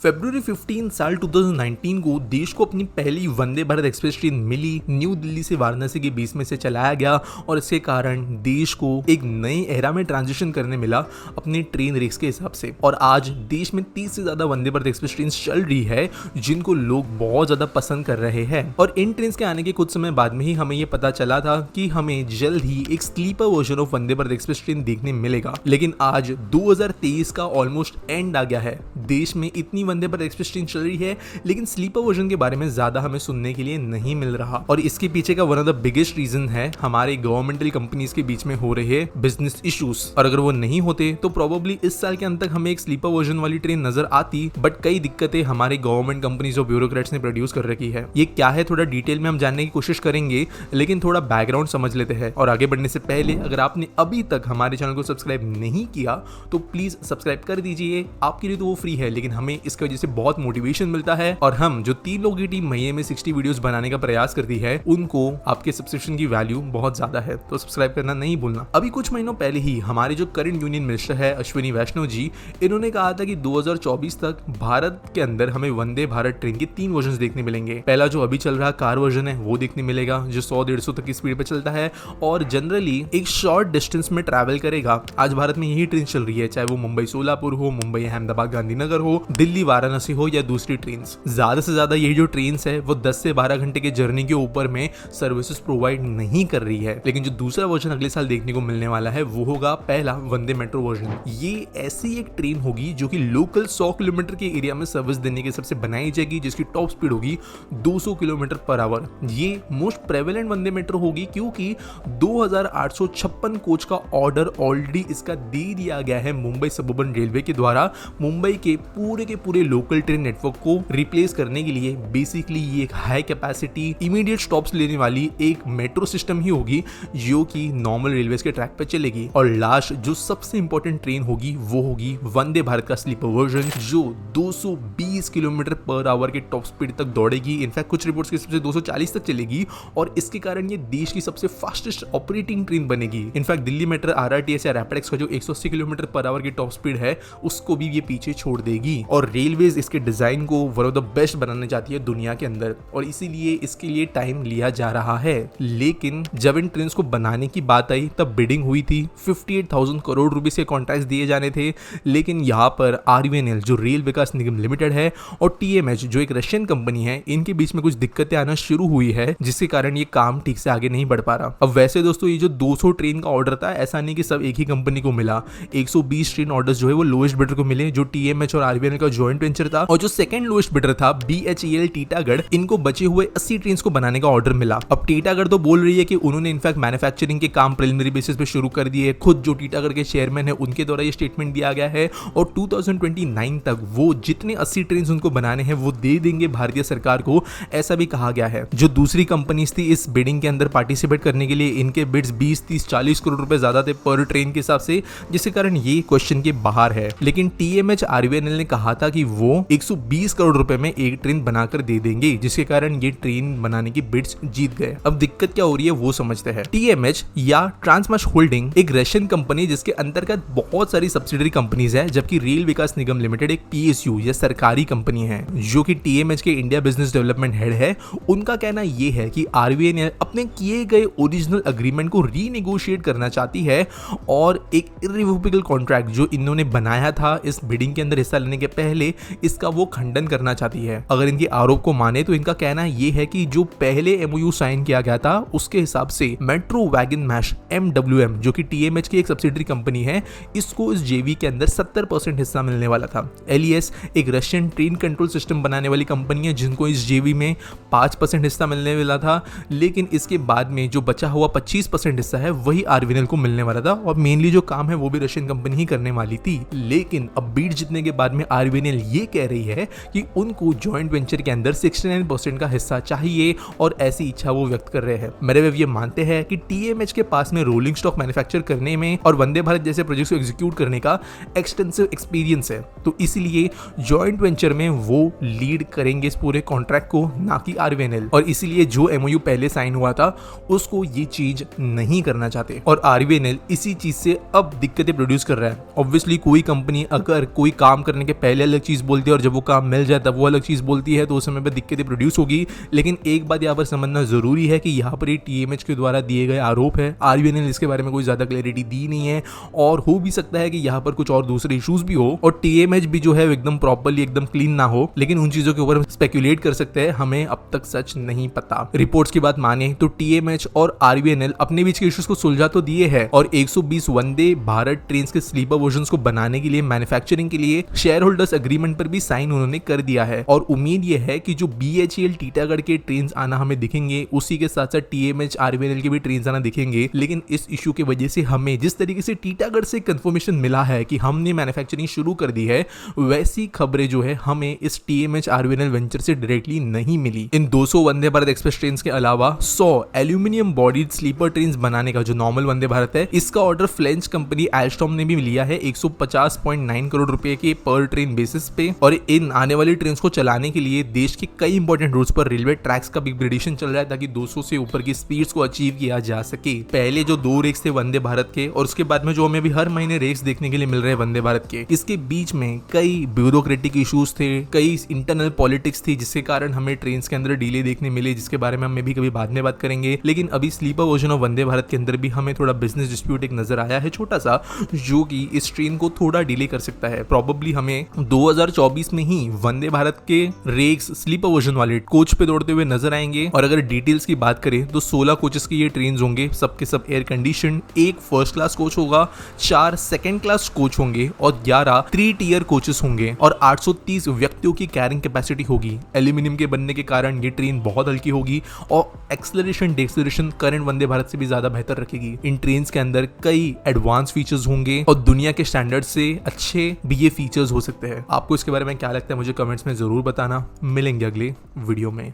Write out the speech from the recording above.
फरवरी 15 साल 2019 को देश को अपनी पहली वंदे भारत एक्सप्रेस ट्रेन मिली। न्यू दिल्ली से वाराणसी के बीच में से चलाया गया और इसके कारण देश को एक नए एरा में ट्रांजिशन करने मिला अपनी ट्रेन रेस के हिसाब से। और आज देश में 30 से ज्यादा वंदे भारत एक्सप्रेस ट्रेन चल रही है जिनको लोग बहुत ज्यादा पसंद कर रहे हैं। और इन ट्रेन के आने के कुछ समय बाद में ही हमें ये पता चला था कि हमें जल्द ही एक sleeper version of Vande Bharat express train देखने मिलेगा। लेकिन आज 2023 का ऑलमोस्ट एंड आ गया है। देश में इतनी वंदे भारत एक्सप्रेस ट्रेन चल रही है लेकिन स्लीपर वर्जन के बारे में ज्यादा हमें सुनने के लिए नहीं मिल रहा। और इसके पीछे का one of the biggest reason है हमारे गवर्नमेंटल कंपनीज के बीच में हो रहे बिजनेस इश्यूज। और अगर वो नहीं होते तो प्रोबेबली इस साल के अंत तक हमें एक स्लीपर वर्जन वाली ट्रेन नजर आती। बट कई दिक्कतें हमारे गवर्नमेंट कंपनीज और ब्यूरोक्रेट्स ने प्रोड्यूस कर रखी है। ये क्या है थोड़ा डिटेल में हम जानने की कोशिश करेंगे, लेकिन थोड़ा बैकग्राउंड समझ लेते हैं। और आगे बढ़ने से पहले अगर आपने अभी तक हमारे चैनल को सब्सक्राइब नहीं किया तो प्लीज सब्सक्राइब कर दीजिए। आपके लिए तो वो फ्री है लेकिन हमें इसकी वजह से बहुत मोटिवेशन मिलता है। और हम जो 3 लोगों की टीम महीने में 60 वीडियोस बनाने का प्रयास करती है उनको आपके सब्सक्रिप्शन की वैल्यू बहुत ज्यादा है, तो सब्सक्राइब करना नहीं भूलना। अभी कुछ महीनों पहले ही हमारे जो करंट यूनियन मिनिस्टर है अश्विनी वैष्णव जी, इन्होंने कहा था कि 2024 तक भारत के अंदर हमें वंदे भारत ट्रेन के 3 वर्जन देखने मिलेंगे। पहला जो अभी चल रहा कार वर्जन है वो देखने मिलेगा जो 100-150 तक की स्पीड पे चलता है और जनरली एक शॉर्ट डिस्टेंस में ट्रैवल करेगा। आज भारत में यही ट्रेन चल रही है, चाहे वो मुंबई सोलापुर हो, मुंबई अहमदाबाद गांधीनगर हो, दिल्ली वाराणसी हो या दूसरी ट्रेन। ज्यादा से ज्यादा यही जो ट्रेन है वो 10 से 12 घंटे के जर्नी के ऊपर में सर्विसेज प्रोवाइड नहीं कर रही है। लेकिन जो दूसरा वर्जन अगले साल देखने को मिलने वाला है वो होगा पहला वंदे मेट्रो वर्जन। ये ऐसी एक ट्रेन होगी जो कि लोकल 100 किलोमीटर के एरिया में सर्विस देने के हिसाब से बनाई जाएगी, जिसकी टॉप स्पीड होगी 200 किलोमीटर पर आवर। ये मोस्ट प्रेवेलेंट वंदे मेट्रो होगी क्योंकि 2856 कोच का ऑर्डर ऑलरेडी इसका दे दिया गया है मुंबई सबअर्बन रेलवे के द्वारा मुंबई के पूरे लोकल ट्रेन नेटवर्क को रिप्लेस करने के लिए। बेसिकली ये एक हाई कैपेसिटी इमीडिएट स्टॉप्स लेने वाली एक मेट्रो सिस्टम ही होगी जो कि नॉर्मल रेलवेज के ट्रैक पे चलेगी। और लास्ट जो सबसे इंपॉर्टेंट ट्रेन होगी वो होगी वंदे भारत का स्लीपर वर्जन जो 220 किलोमीटर पर आवर के टॉप स्पीड तक दौड़ेगी। इनफैक्ट कुछ रिपोर्ट्स के हिसाब से 240 तक चलेगी और इसके कारण ये देश की सबसे फास्टेस्ट ऑपरेटिंग ट्रेन बनेगी। इनफैक्ट दिल्ली मेट्रो आरआरटीएस या रैपिड एक्स का जो 180 किलोमीटर पर आवर की टॉप स्पीड है उसको भी ये पीछे छोड़ देगी। और रेलवेज इसके डिजाइन को वन ऑफ द बेस्ट बनाने चाहती है दुनिया के अंदर और इसीलिए इसके लिए टाइम लिया जा रहा है। लेकिन जब इन ट्रेन को बनाने की बात आई तब बिडिंग हुई थी, 58,000 करोड़ रुपए के कॉन्ट्रैक्ट दिए जाने थे। लेकिन यहाँ पर आरवीएनएल जो रेल विकास निगम लिमिटेड है और टीएमएच जो एक रशियन कंपनी है, इनके बीच में कुछ दिक्कतें आना शुरू हुई है जिसके कारण ये काम ठीक से आगे नहीं बढ़ पा रहा। अब वैसे दोस्तों ये जो 200 ट्रेन का ऑर्डर था ऐसा नहीं कि सब एक ही कंपनी को मिला। 120 ट्रेन ऑर्डर्स जो है वो लोएस्ट बिडर को मिले जो टीएमएच और आरवीएनएल का जॉइंट वेंचर था। और जो सेकंड लोएस्ट बिडर था बीएचईएल टीटागढ़, इनको बचे हुए 80 ट्रेन को बनाने का ऑर्डर मिला। अब टीटागढ़ तो बोल रही है कि उन्होंने इनफैक्ट मैन्युफैक्चरिंग के काम प्रिलिमिनरी बेसिस पे शुरू कर दिए। खुद जो टीटागढ़ के चेयरमैन है उनके द्वारा ये स्टेटमेंट दिया गया है और 2029 तक वो जितने 80 ट्रेन उनको बनाने हैं वो दे देंगे भारतीय सरकार को, ऐसा भी कहा गया है। जो दूसरी कंपनीज थी इस बिडिंग के अंदर पार्टिसिपेट करने के लिए, इनके बिड्स 20, 30, 40 करोड़ रुपए ज्यादा थे पर ट्रेन के हिसाब से, जिसके कारण ये क्वेश्चन के बाहर है। लेकिन टीएमएच आरवीएनएल ने कहा था कि वो 120 करोड़ रुपए में एक ट्रेन बनाकर दे देंगे, जिसके कारण ये ट्रेन बनाने की बिड्स जीत गए। अब दिक्कत क्या हो रही है वो समझते हैं। टीएमएच या ट्रांसमाश होल्डिंग एक रशियन कंपनी जिसके अंतर्गत बहुत सारी सब्सिडरी कंपनीज है, जबकि रेल विकास निगम लिमिटेड एक पीएसयू या सरकारी कंपनी है जो कि टीएमएच के इंडिया बिजनेस डेवलपमेंट हेड है। उनका कहना यह है कि आरवीएनएल अपने किए गए ओरिजिनल अग्रीमेंट को रीनेगोशिएट करना चाहती है और एक इररिवोकेबल कॉन्ट्रैक्ट जो इन्होंने बनाया था इस बिडिंग के अंदर हिस्सा लेने के पहले, इसका वो खंडन करना चाहती है। अगर इनके आरोप को माने तो इनका कहना यह है कि जो पहले एमओयू साइन किया गया था उसके हिसाब से मेट्रो वैगन मैश एमडब्ल्यूएम जो कि टीएमएच की एक सब्सिडरी कंपनी है, इसको इस जेवी के अंदर 70% हिस्सा मिलने वाला था। एलईएस एक रशियन ट्रेन कंट्रोल सिस्टम बनाने वाली कंपनी है जिनको इस जेवी में 5% हिस्सा मिलने वाला था। लेकिन इसके बाद में जो बचा हुआ 25% हिस्सा है वही आरवीएनएल को मिलने वाला था और मेनली जो काम है वो भी रशियन कंपनी ही करने वाली थी। लेकिन अब बीट जीतने के बाद में आरवीएनएल ये कह रही है कि उनको जॉइंट वेंचर के अंदर 69% का हिस्सा चाहिए और ऐसी इच्छा वो व्यक्त कर रहे हैं। मेरे वे ये मानते हैं कि टीएमएच के पास में रोलिंग स्टॉक मैन्युफैक्चर करने में और वंदे भारत जैसे प्रोजेक्ट्स को एग्जीक्यूट करने का एक्सटेंसिव एक्सपीरियंस है, तो इसलिए जॉइंट वेंचर में वो लीड करेंगे इस पूरे कॉन्ट्रैक्ट को, ना कि आरवीएनएल। और इसीलिए जो एमओयू पहले साइन हुआ था उसको ये चीज नहीं करना चाहते और आरवीएनएल इसी चीज से अब दिक्कतें प्रोड्यूस कर रहा है। ऑब्वियसली कोई कंपनी अगर कोई काम करने के पहले अलग चीज बोलती है और जब वो काम मिल जाए तब वो अलग चीज बोलती है, तो उस समय पर दिक्कतें प्रोड्यूस होगी। लेकिन एक बात यहाँ पर समझना जरूरी है कि यहाँ पर टीएमएच के द्वारा दिए गए आरोप है, आरबीआई ने इसके बारे में कोई ज्यादा क्लैरिटी दी नहीं है और हो भी सकता है कि यहाँ पर कुछ और दूसरे इश्यूज भी हो और टीएमएच भी जो है एकदम प्रॉपर्ली एकदम क्लीन ना हो। लेकिन उन चीजों के ऊपर स्पेक्युलेट कर सकते हैं, हमें अब तक सच नहीं पता। रिपोर्ट्स की बात माने तो टीएमएच और आरबीएनएल अपने बीच के इश्यूज को सुलझा तो दिए हैं और 120 वंदे भारत ट्रेन के स्लीपर वर्जन्स को बनाने के लिए मैन्युफैक्चरिंग के लिए शेयर होल्डर्स एग्रीमेंट पर भी साइन उन्होंने कर दिया है और उम्मीद यह है कि जो बीएचईएल टीटागढ़ के ट्रेन आना हमें दिखेंगे, उसी के साथ साथ टीएमएच आरबीएनएल के भी ट्रेन आना दिखेंगे। लेकिन इस इशू की वजह से हमें जिस तरीके से टीटागढ़ से कंफर्मेशन मिला है कि हमने मैन्युफैक्चरिंग शुरू कर दी है, वैसी खबरें जो है हमें इस टीएमएच आरबीएनएल वेंचर से डायरेक्टली नहीं मिली। इन 200 वंदे भारत एक्सप्रेस ट्रेन के अलावा 100 एल्यूमिनियम बॉडीड स्लीपर ट्रेन बनाने का जो नॉर्मल वंदे भारत है, इसका ऑर्डर फ्रेंच कंपनी एल्स्टॉम ने भी लिया है 150.9 करोड़ रुपए के पर ट्रेन बेसिस पे। और इन आने वाली ट्रेन को चलाने के लिए देश के कई इंपॉर्टेंट रूट्स पर रेलवे ट्रैक्स का भी अपग्रेडेशन चल रहा है ताकि 200 से ऊपर की स्पीड्स को अचीव किया जा सके। पहले जो 2 रेक्स थे वंदे भारत के और उसके बाद में जो हमें भी हर महीने रेक्स देखने के लिए मिल रहे हैं वंदे भारत के, इसके बीच में कई ब्यूरोक्रेटिक इश्यूज थे, कई इंटरनल पॉलिटिक्स थी, जिसके कारण हमें ट्रेन के अंदर डिले देखने मिले, जिसके बारे में हम भी कभी बाद में बात करेंगे। लेकिन अभी sleeper version of Vande Bharat के अंदर भी हमें थोड़ा बिजनेस डिस्प्यूट एक नजर आया है छोटा सा, जो कि इस ट्रेन को थोड़ा डिले कर सकता है। प्रॉबेबली हमें 2024 में ही वंदे भारत के रेक्स स्लीपर वर्जन वाले कोच पे दौड़ते हुए नजर आएंगे। और अगर डिटेल्स की बात करें तो 16 कोचेस के ये ट्रेन होंगे, सबके सब air condition, 1 first class coach होगा, 4 सेकंड क्लास कोच होंगे और 11 3 टियर कोचेस होंगे और 830 व्यक्तियों की कैरिंग कैपेसिटी होगी। एल्यूमिनियम के बनने के कारण ये ट्रेन बहुत हल्की होगी और एक्सेलरेशन डेक्सेलरेशन करंट वंदे भारत से भी ज्यादा बेहतर रखेगी। इन ट्रेन के अंदर कई एडवांस फीचर्स होंगे और दुनिया के स्टैंडर्ड से अच्छे भी ये फीचर्स हो सकते हैं। आपको इसके बारे में क्या लगता है मुझे कमेंट्स में जरूर बताना। मिलेंगे अगले वीडियो में।